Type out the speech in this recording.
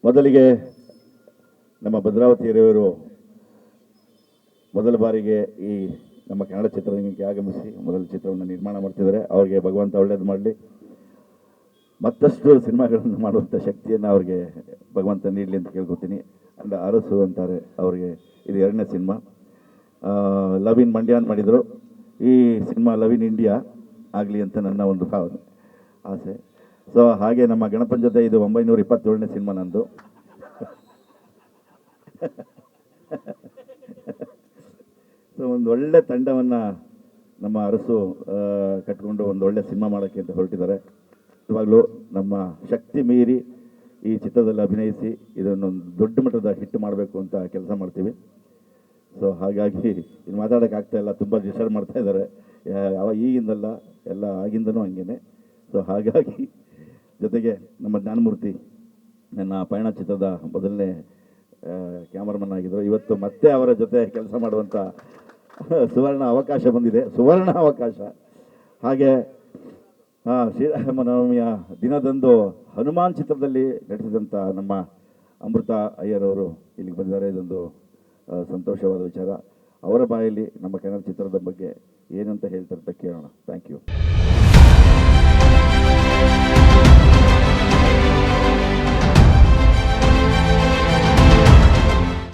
ಮೊದಲಿಗೆ ನಮ್ಮ ಭದ್ರಾವತಿ ಹಿರಿಯವರು ಮೊದಲ ಬಾರಿಗೆ ಈ ನಮ್ಮ ಕನ್ನಡ ಚಿತ್ರರಂಗಕ್ಕೆ ಆಗಮಿಸಿ ಮೊದಲ ಚಿತ್ರವನ್ನು ನಿರ್ಮಾಣ ಮಾಡ್ತಿದ್ದಾರೆ. ಅವರಿಗೆ ಭಗವಂತ ಒಳ್ಳೇದು ಮಾಡಲಿ, ಮತ್ತಷ್ಟು ಸಿನಿಮಾಗಳನ್ನು ಮಾಡುವಂಥ ಶಕ್ತಿಯನ್ನು ಅವ್ರಿಗೆ ಭಗವಂತ ನೀಡಲಿ ಅಂತ ಕೇಳ್ಕೊತೀನಿ. ಅಂಡ್ ಅರಸು ಅಂತಾರೆ ಅವರಿಗೆ, ಇದು 2ನೇ ಸಿನಿಮಾ. ಲವ್ ಇನ್ ಮಂಡ್ಯ ಅಂತ ಮಾಡಿದರು. ಈ ಸಿನಿಮಾ ಲವ್ ಇನ್ ಇಂಡಿಯಾ ಆಗಲಿ ಅಂತ ನನ್ನ ಒಂದು ಭಾವನೆ, ಆಸೆ. ಸೊ ಹಾಗೆ ನಮ್ಮ ಗಣಪನ ಜೊತೆ ಇದು 927ನೇ ಸಿನಿಮಾ ನಂದು. ಸೊ ಒಂದು ಒಳ್ಳೆ ತಂಡವನ್ನು ನಮ್ಮ ಅರಸು ಕಟ್ಕೊಂಡು ಒಂದು ಒಳ್ಳೆ ಸಿನಿಮಾ ಮಾಡೋಕ್ಕೆ ಅಂತ ಹೊರಟಿದ್ದಾರೆ. ಇವಾಗಲೂ ನಮ್ಮ ಶಕ್ತಿ ಮೀರಿ ಈ ಚಿತ್ರದಲ್ಲಿ ಅಭಿನಯಿಸಿ ಇದನ್ನೊಂದು ದೊಡ್ಡ ಮಟ್ಟದ ಹಿಟ್ ಮಾಡಬೇಕು ಅಂತ ಕೆಲಸ ಮಾಡ್ತೀವಿ. ಸೊ ಹಾಗಾಗಿ ಇದು ಮಾತಾಡೋಕ್ಕಾಗ್ತಾ ಇಲ್ಲ, ತುಂಬ ಡಿಸ್ಟರ್ಬ್ ಮಾಡ್ತಾ ಇದ್ದಾರೆ. ಈಗಿಂದಲ್ಲ, ಎಲ್ಲ ಆಗಿಂದನೂ ಹಂಗೇನೆ. ಸೊ ಹಾಗಾಗಿ ಜೊತೆಗೆ ನಮ್ಮ ಜ್ಞಾನಮೂರ್ತಿ ನನ್ನ ಪಯಣ ಚಿತ್ರದ ಮೊದಲನೇ ಕ್ಯಾಮರಾಮನ್ ಆಗಿದ್ದರು. ಇವತ್ತು ಮತ್ತೆ ಅವರ ಜೊತೆ ಕೆಲಸ ಮಾಡುವಂಥ ಸುವರ್ಣ ಅವಕಾಶ ಬಂದಿದೆ, ಸುವರ್ಣ ಅವಕಾಶ. ಹಾಗೆ ಶ್ರೀರಾಮನವಮಿಯ ದಿನದಂದು ಹನುಮಾನ್ ಚಿತ್ರದಲ್ಲಿ ನಟಿಸಿದಂಥ ನಮ್ಮ ಅಮೃತ ಅಯ್ಯರವರು ಇಲ್ಲಿಗೆ ಬಂದಿದ್ದಾರೆ. ಇದೊಂದು ಸಂತೋಷವಾದ ವಿಚಾರ. ಅವರ ಬಾಯಲ್ಲಿ ನಮ್ಮ ಕನ್ನಡ ಚಿತ್ರದ ಬಗ್ಗೆ ಏನಂತ ಹೇಳ್ತಾರೆ ಅಂತ ಕೇಳೋಣ. Thank you.